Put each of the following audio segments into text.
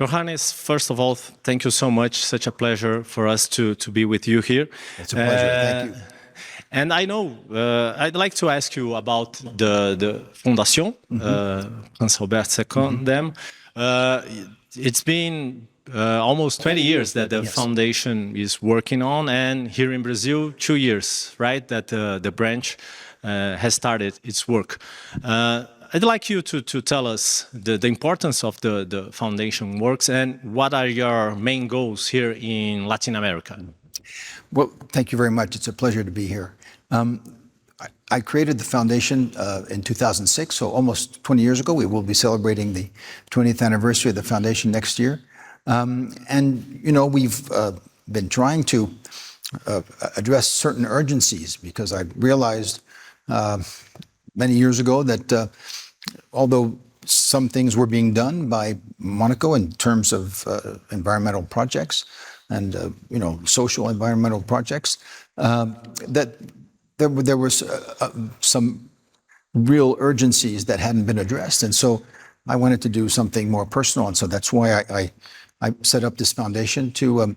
Johannes, first of all, thank you so much. Such a pleasure for us to be with you here. It's a pleasure. Thank you. And I know, I'd like to ask you about the Fundação, Hans Robert second them. It's been almost 20 years that the foundation is working on, and here in Brazil, 2 years, right, that the branch has started its work. I'd like you to tell us the importance of the foundation works and what are your main goals here in Latin America. Well, thank you very much. It's a pleasure to be here. I created the foundation in 2006, so almost 20 years ago. We will be celebrating the 20th anniversary of the foundation next year. And, you know, we've been trying to address certain urgencies because I realized many years ago that although some things were being done by Mônaco in terms of environmental projects and you know, social environmental projects, that there was some real urgencies that hadn't been addressed, and so I wanted to do something more personal, and so that's why I set up this foundation to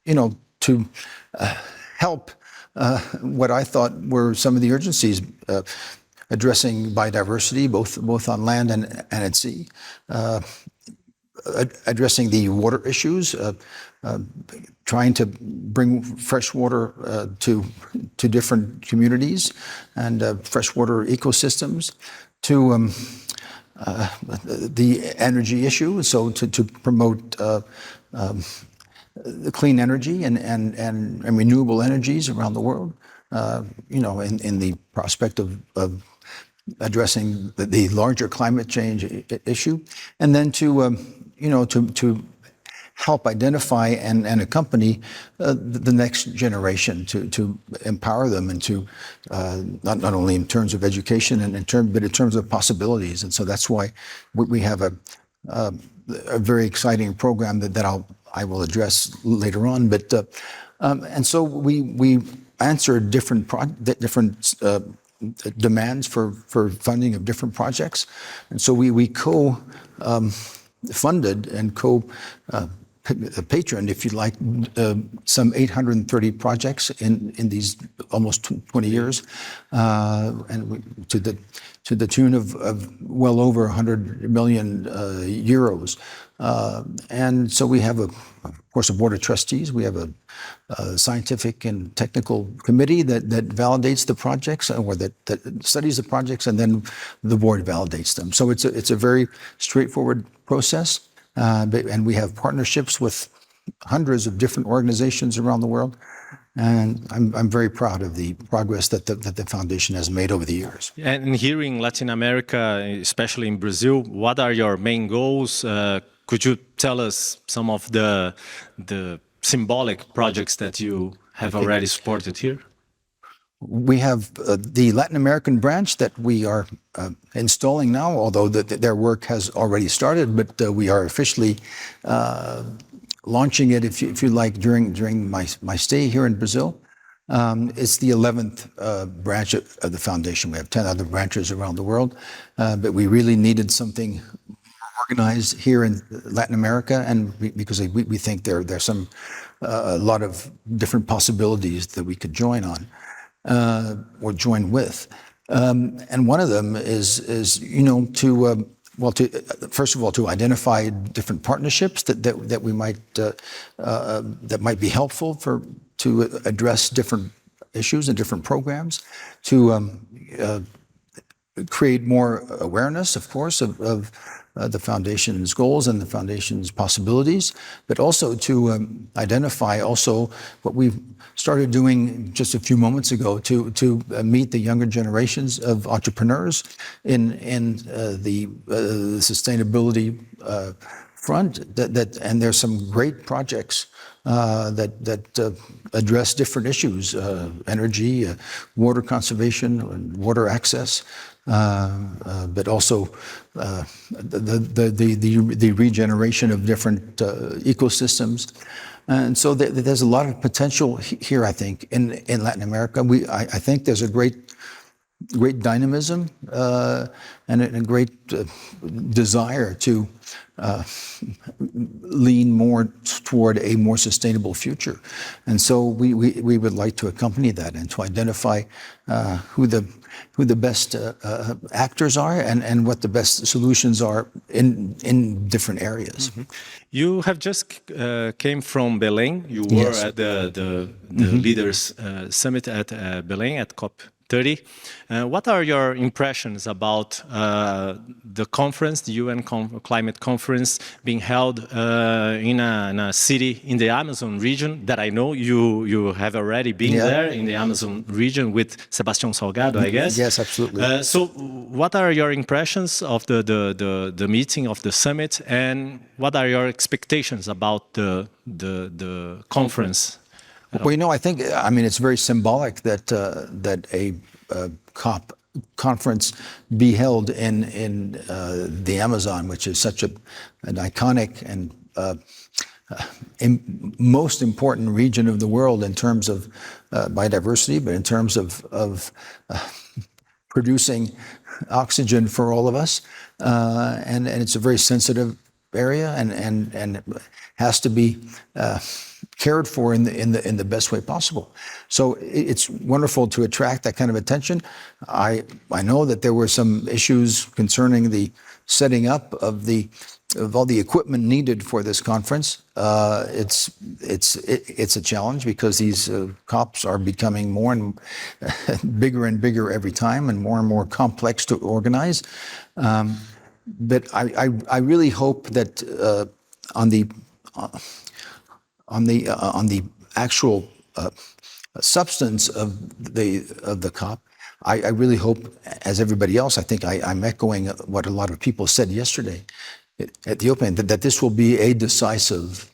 you know, to help what I thought were some of the urgencies. Addressing biodiversity, both on land and at sea, addressing the water issues, trying to bring fresh water to different communities and freshwater ecosystems, to the energy issue, so to promote clean energy and renewable energies around the world, you know, in the prospect of addressing the larger climate change issue, and then to you know, to help identify and accompany the next generation, to empower them and to not only in terms of education and but in terms of possibilities. And so that's why we have a very exciting program that I will address later on. But and so we answer different demands for funding of different projects, and so we funded and patroned, if you like, some 830 projects in these almost 20 years, and to the tune of well over 100 million euros. And so we have, of course, a board of trustees. We have a scientific and technical committee that validates the projects, or that studies the projects, and then the board validates them. So it's a very straightforward process, and we have partnerships with hundreds of different organizations around the world. And I'm very proud of the progress that the foundation has made over the years. And here in Latin America, especially in Brazil, what are your main goals? Could you tell us some of the symbolic projects that you have already supported here? We have the Latin American branch that we are installing now, although their work has already started, but we are officially launching it, if you like, during my stay here in Brazil. It's the 11th branch of the foundation. We have 10 other branches around the world, but we really needed something organized here in Latin America, and because we think there's a lot of different possibilities that we could join on or join with, and one of them is you know, to first of all, to identify different partnerships that we might that might be helpful to address different issues and different programs, to create more awareness, of course, of the foundation's goals and the foundation's possibilities, but also to identify also what we've started doing just a few moments ago to meet the younger generations of entrepreneurs in the sustainability front. And there's some great projects that address different issues: energy, water conservation, and water access. But also the regeneration of different ecosystems, and so there's a lot of potential here, I think, in Latin America. I think there's a great dynamism and a great desire to lean more toward a more sustainable future. And so we would like to accompany that and to identify who the best actors are and what the best solutions are in different areas. Mm-hmm. You have just came from Belém. You were Yes. at the Leaders Summit at Belém at COP30. What are your impressions about the conference, the UN Climate Conference, being held in a city in the Amazon region that I know you have already been there in the Amazon region with Sebastião Salgado, I guess? Yes, absolutely. So what are your impressions of the meeting, of the summit, and what are your expectations about the conference? Well, I think, it's very symbolic that a COP conference be held in the Amazon, which is such an iconic and most important region of the world in terms of biodiversity, but in terms of producing oxygen for all of us. And it's a very sensitive area and has to be cared for in the best way possible. So it's wonderful to attract that kind of attention. I know that there were some issues concerning the setting up of all the equipment needed for this conference. It's a challenge because these COPs are becoming more and bigger every time and more complex to organize. But I really hope that on the actual substance of the COP, I really hope, as everybody else, I think I'm echoing what a lot of people said yesterday at the opening, that this will be a decisive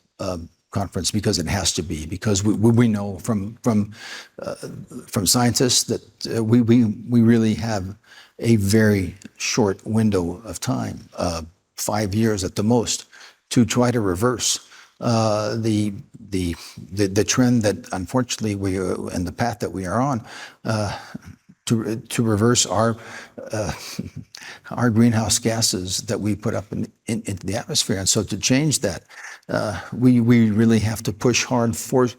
conference, because it has to be, because we know from scientists that we really have a very short window of time, 5 years at the most, to try to reverse the trend that unfortunately and the path that we are on, to reverse our greenhouse gases that we put up into the atmosphere. And so to change that, we really have to push hard for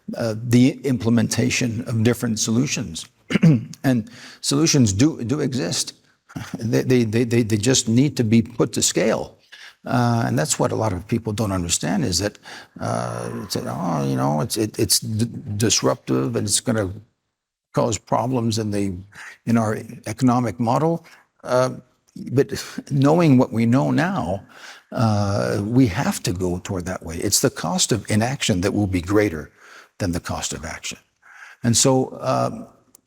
the implementation of different solutions. And solutions do exist. They just need to be put to scale. And that's what a lot of people don't understand, is that it's disruptive and it's going to cause problems in our economic model. But knowing what we know now, we have to go toward that way. It's the cost of inaction that will be greater than the cost of action. And so,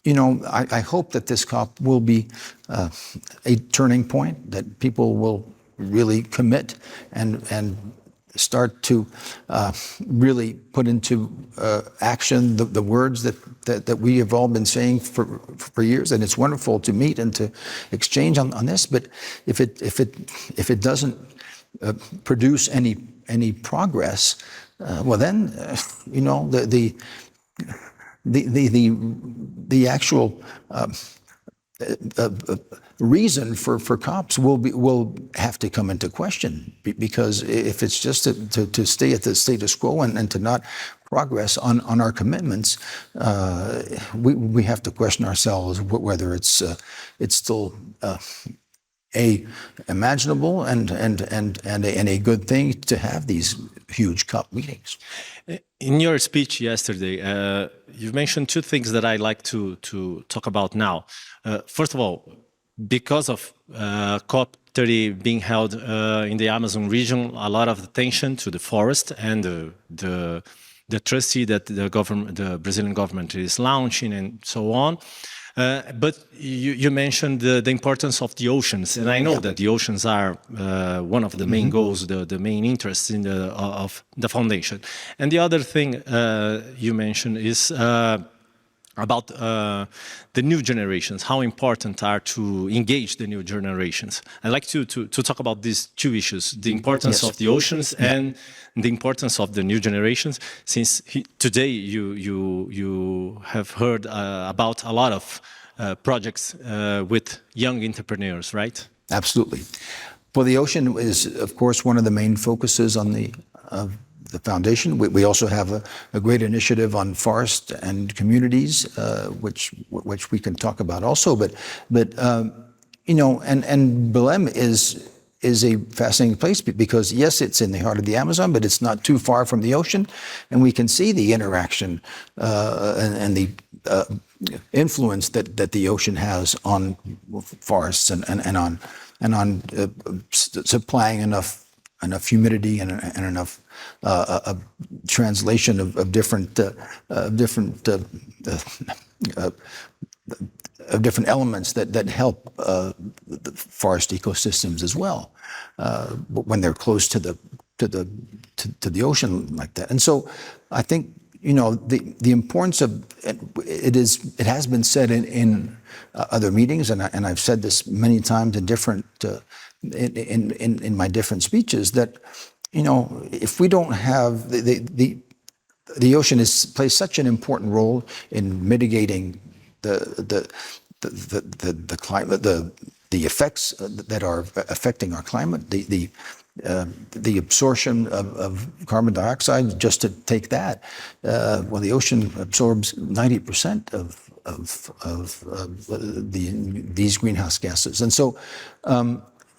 I hope that this COP will be a turning point, that people will really commit and start to really put into action the words that we have all been saying for years. And it's wonderful to meet and to exchange on this. But if it doesn't produce any progress, well then, the actual reason for COPs will have to come into question, because if it's just to stay at the status quo and to not progress on our commitments, we have to question ourselves whether it's still imaginable and a good thing to have these huge COP meetings. In your speech yesterday, you mentioned two things that I'd like to talk about now. First of all, because of COP30 being held in the Amazon region, a lot of attention to the forest and the trustee that the Brazilian government is launching and so on. But you mentioned the importance of the oceans, and I know that the oceans are one of the main goals, the main interests of the foundation. And the other thing you mentioned is about the new generations, how important are to engage the new generations. I'd like to talk about these two issues, the importance of the oceans and the importance of the new generations, since today you have heard about a lot of projects with young entrepreneurs, right? Absolutely. Well, the ocean is, of course, one of the main focuses on the foundation. We also have a great initiative on forest and communities, which we can talk about also. But and Belém is a fascinating place because yes, it's in the heart of the Amazon, but it's not too far from the ocean, and we can see the interaction and the influence that the ocean has on forests and on supplying enough humidity and enough translation of different elements that help the forest ecosystems as well when they're close to the ocean like that. And so I think the importance of it has been said in other meetings, and I've said this many times in different in my different speeches, that if we don't have the ocean plays such an important role in mitigating the climate, the effects that are affecting our climate, the absorption of carbon dioxide, just to take that. Well, the ocean absorbs 90% of these greenhouse gases, and so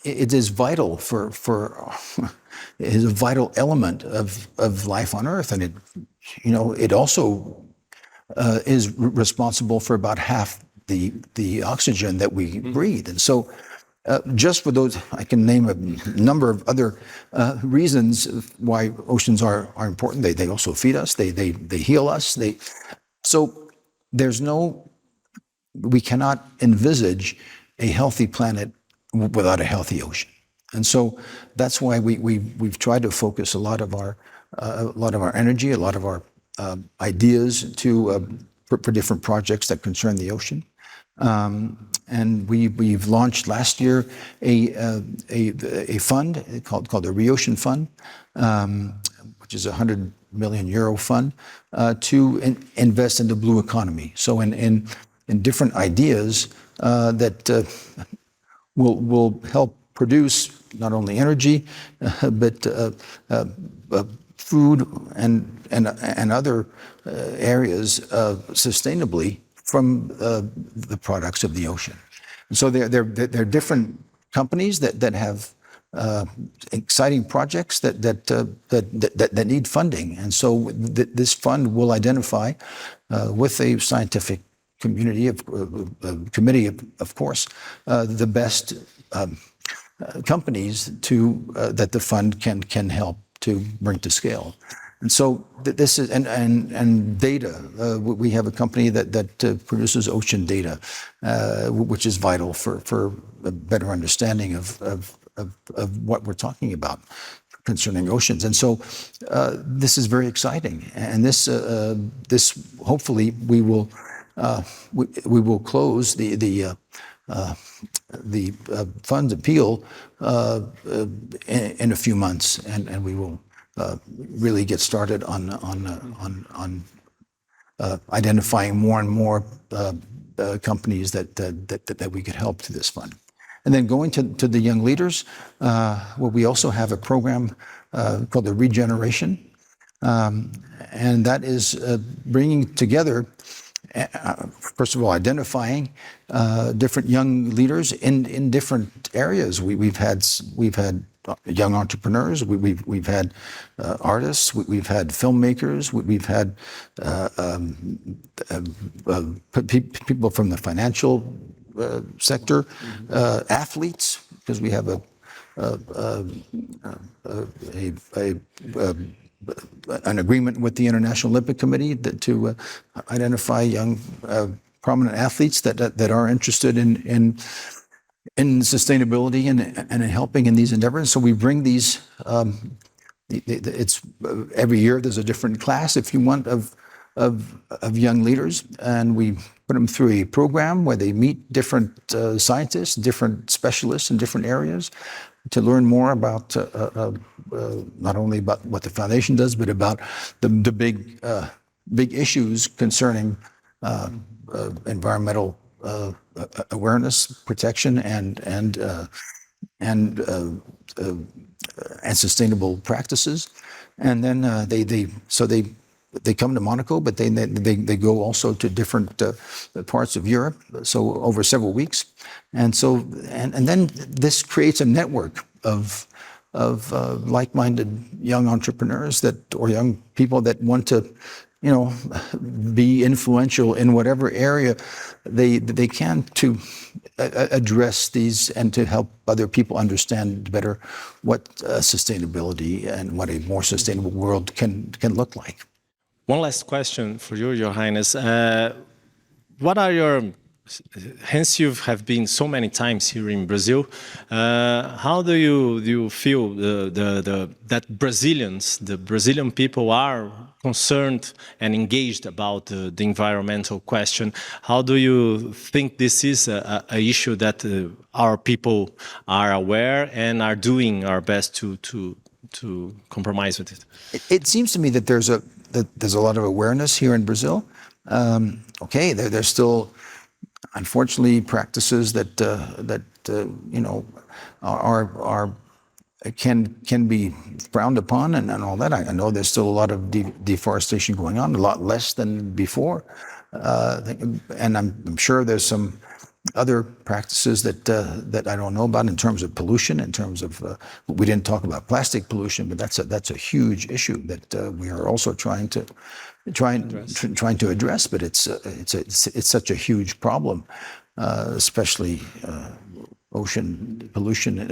it is vital it is a vital element of life on Earth, and it also is responsible for about half the oxygen that we breathe. And so just for those, I can name a number of other reasons why oceans are important. They also feed us, they heal us. So we cannot envisage a healthy planet without a healthy ocean. And so that's why we've tried to focus a lot of our energy, a lot of our ideas for different projects that concern the ocean. And we've launched last year a fund called the ReOcean Fund, which is a €100 million fund to invest in the blue economy. So in different ideas that will help produce not only energy but food and other areas sustainably from the products of the ocean. And so there are different companies that have exciting projects that need funding. And so this fund will identify with a scientific committee, of course, the best companies that the fund can help to bring to scale. And so this is and data. We have a company that produces ocean data, which is vital for a better understanding of what we're talking about concerning oceans. And so this is very exciting. And this hopefully we will close the fund's appeal in a few months, and we will really get started on identifying more and more companies that we could help through this fund. And then going to the young leaders, we also have a program called the Regeneration, and that is bringing together, first of all, identifying different young leaders in different areas. We've had young entrepreneurs. We've had artists. We've had filmmakers. We've had people from the financial sector, athletes, because we have an agreement with the International Olympic Committee to identify young prominent athletes that are interested in sustainability and in helping in these endeavors. So we bring these. It's every year there's a different class, if you want, of young leaders, and we put them through a program where they meet different scientists, different specialists in different areas, to learn more about not only about what the foundation does, but about the big issues concerning environmental awareness, protection, and and sustainable practices. And then they come to Monaco, but they go also to different parts of Europe, so over several weeks. And then this creates a network of like-minded young entrepreneurs or young people that want to, be influential in whatever area they can to address these and to help other people understand better what sustainability and what a more sustainable world can look like. One last question for you, Your Highness. What are hence you have been so many times here in Brazil, how do you feel that the Brazilian people are concerned and engaged about the environmental question? How do you think this is a issue that our people are aware and are doing our best to compromise with it? It seems to me that there's a lot of awareness here in Brazil. There's still, unfortunately, practices that can be frowned upon and all that. I know there's still a lot of deforestation going on, a lot less than before, and I'm sure there's some other practices that I don't know about in terms of pollution. In terms of we didn't talk about plastic pollution, but that's a huge issue that we are also trying to address. But it's such a huge problem, especially ocean pollution,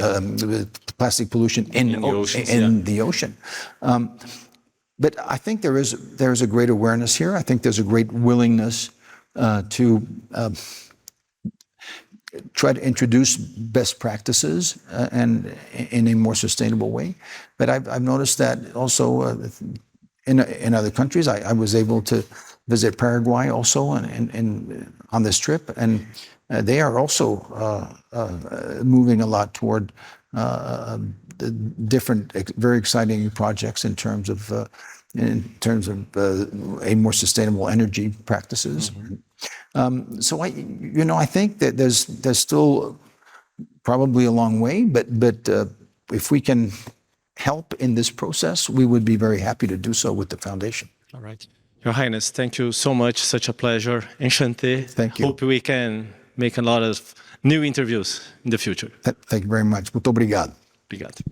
plastic pollution in the ocean. But I think there is a great awareness here. I think there's a great willingness to try to introduce best practices and in a more sustainable way. But I've noticed that also in other countries. I was able to visit Paraguay also on this trip, and they are also moving a lot toward different, very exciting projects in terms of a more sustainable energy practices. So I think that there's still probably a long way, but if we can help in this process, we would be very happy to do so with the foundation. All right. Your Highness, thank you so much. Such a pleasure. Enchanté. Thank you. Hope we can make a lot of new interviews in the future. Thank you very much. Muito obrigado. Obrigado.